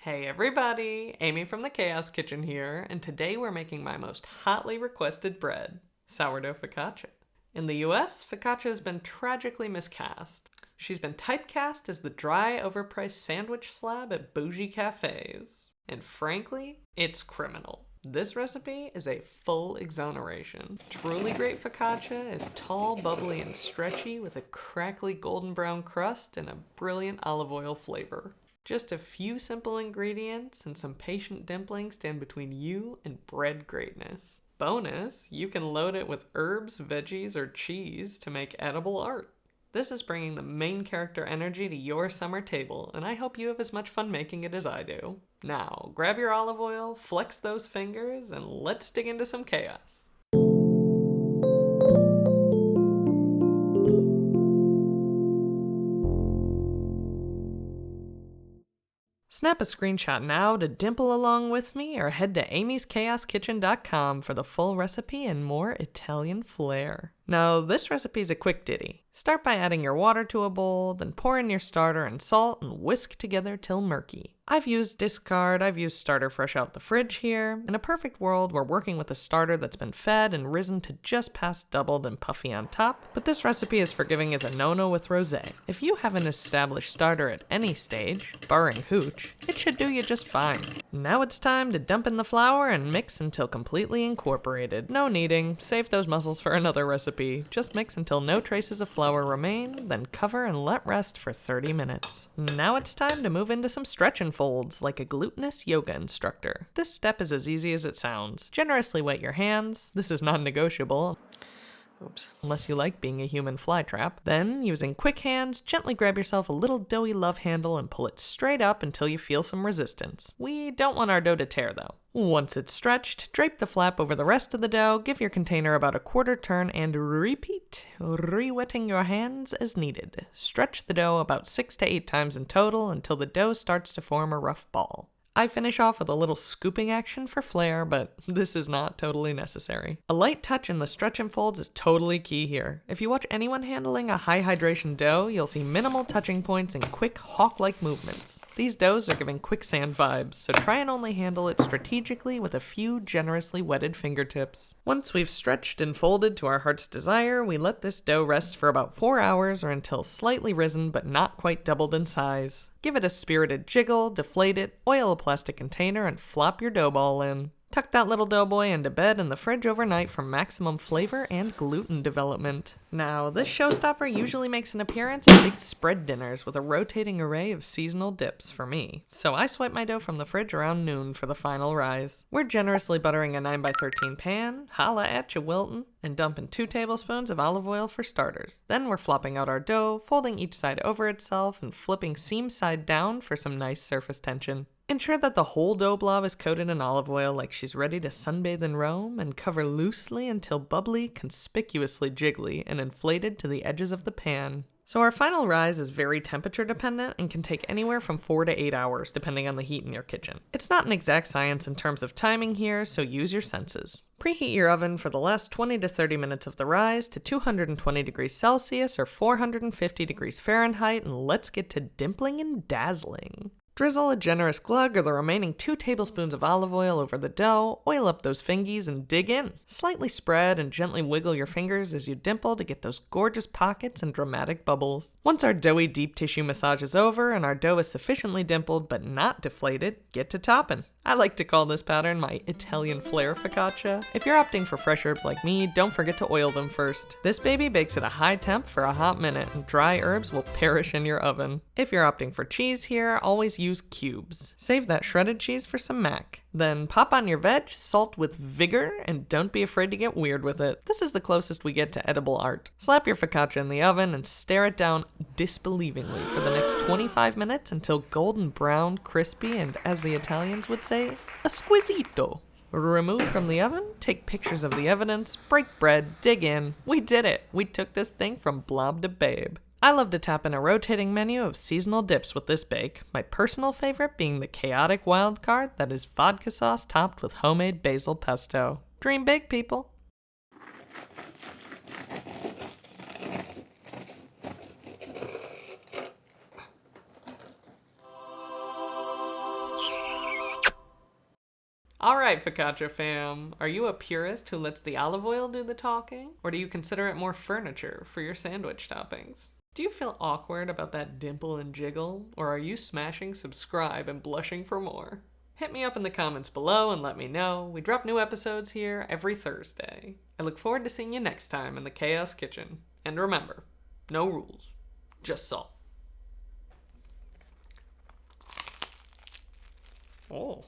Hey everybody, Amy from the Chaos Kitchen here, and today we're making my most hotly requested bread, sourdough focaccia. In the US, focaccia has been tragically miscast. She's been typecast as the dry, overpriced sandwich slab at bougie cafes. And frankly, it's criminal. This recipe is a full exoneration. Truly great focaccia is tall, bubbly, and stretchy with a crackly golden brown crust and a brilliant olive oil flavor. Just a few simple ingredients and some patient dimpling stand between you and bread greatness. Bonus, you can load it with herbs, veggies, or cheese to make edible art. This is bringing the main character energy to your summer table, and I hope you have as much fun making it as I do. Now, grab your olive oil, flex those fingers, and let's dig into some chaos. Snap a screenshot now to dimple along with me, or head to amyschaoskitchen.com for the full recipe and more Italian flair. Now, this recipe is a quick ditty. Start by adding your water to a bowl, then pour in your starter and salt and whisk together till murky. I've used discard, I've used starter fresh out the fridge here. In a perfect world, we're working with a starter that's been fed and risen to just past doubled and puffy on top, but this recipe is forgiving as a no-no with rosé. If you have an established starter at any stage, barring hooch, it should do you just fine. Now it's time to dump in the flour and mix until completely incorporated. No kneading, save those muscles for another recipe. Just mix until no traces of flour remain, then cover and let rest for 30 minutes. Now it's time to move into some stretch and folds like a glutinous yoga instructor. This step is as easy as it sounds. Generously wet your hands. This is non-negotiable. Oops. Unless you like being a human flytrap. Then, using quick hands, gently grab yourself a little doughy love handle and pull it straight up until you feel some resistance. We don't want our dough to tear though. Once it's stretched, drape the flap over the rest of the dough, give your container about a quarter turn, and repeat, re-wetting your hands as needed. Stretch the dough about 6 to 8 times in total until the dough starts to form a rough ball. I finish off with a little scooping action for flair, but this is not totally necessary. A light touch in the stretch and folds is totally key here. If you watch anyone handling a high hydration dough, you'll see minimal touching points and quick hawk-like movements. These doughs are giving quicksand vibes, so try and only handle it strategically with a few generously wetted fingertips. Once we've stretched and folded to our heart's desire, we let this dough rest for about 4 hours or until slightly risen but not quite doubled in size. Give it a spirited jiggle, deflate it, oil a plastic container, and flop your dough ball in. Tuck that little doughboy into bed in the fridge overnight for maximum flavor and gluten development. Now, this showstopper usually makes an appearance at big spread dinners with a rotating array of seasonal dips for me, so I swipe my dough from the fridge around noon for the final rise. We're generously buttering a 9x13 pan, holla at ya Wilton, and dumping 2 tablespoons of olive oil for starters. Then we're flopping out our dough, folding each side over itself, and flipping seam side down for some nice surface tension. Ensure that the whole dough blob is coated in olive oil like she's ready to sunbathe in Rome, and cover loosely until bubbly, conspicuously jiggly, and inflated to the edges of the pan. So our final rise is very temperature dependent and can take anywhere from 4 to 8 hours depending on the heat in your kitchen. It's not an exact science in terms of timing here, so use your senses. Preheat your oven for the last 20 to 30 minutes of the rise to 220 degrees Celsius or 450 degrees Fahrenheit, and let's get to dimpling and dazzling. Drizzle a generous glug or the remaining 2 tablespoons of olive oil over the dough, oil up those fingies, and dig in. Slightly spread and gently wiggle your fingers as you dimple to get those gorgeous pockets and dramatic bubbles. Once our doughy deep tissue massage is over and our dough is sufficiently dimpled but not deflated, get to topping. I like to call this pattern my Italian Flair focaccia. If you're opting for fresh herbs like me, don't forget to oil them first. This baby bakes at a high temp for a hot minute, and dry herbs will perish in your oven. If you're opting for cheese here, always use cubes. Save that shredded cheese for some mac. Then pop on your veg, salt with vigor, and don't be afraid to get weird with it. This is the closest we get to edible art. Slap your focaccia in the oven and stare it down disbelievingly for the next 25 minutes until golden brown, crispy, and as the Italians would say, esquisito. Remove from the oven, take pictures of the evidence, break bread, dig in. We did it. We took this thing from blob to babe. I love to tap in a rotating menu of seasonal dips with this bake, my personal favorite being the chaotic wild card that is vodka sauce topped with homemade basil pesto. Dream big, people! Alright, Focaccia fam, are you a purist who lets the olive oil do the talking? Or do you consider it more furniture for your sandwich toppings? Do you feel awkward about that dimple and jiggle? Or are you smashing subscribe and blushing for more? Hit me up in the comments below and let me know. We drop new episodes here every Thursday. I look forward to seeing you next time in the Chaos Kitchen. And remember, no rules, just salt. Oh.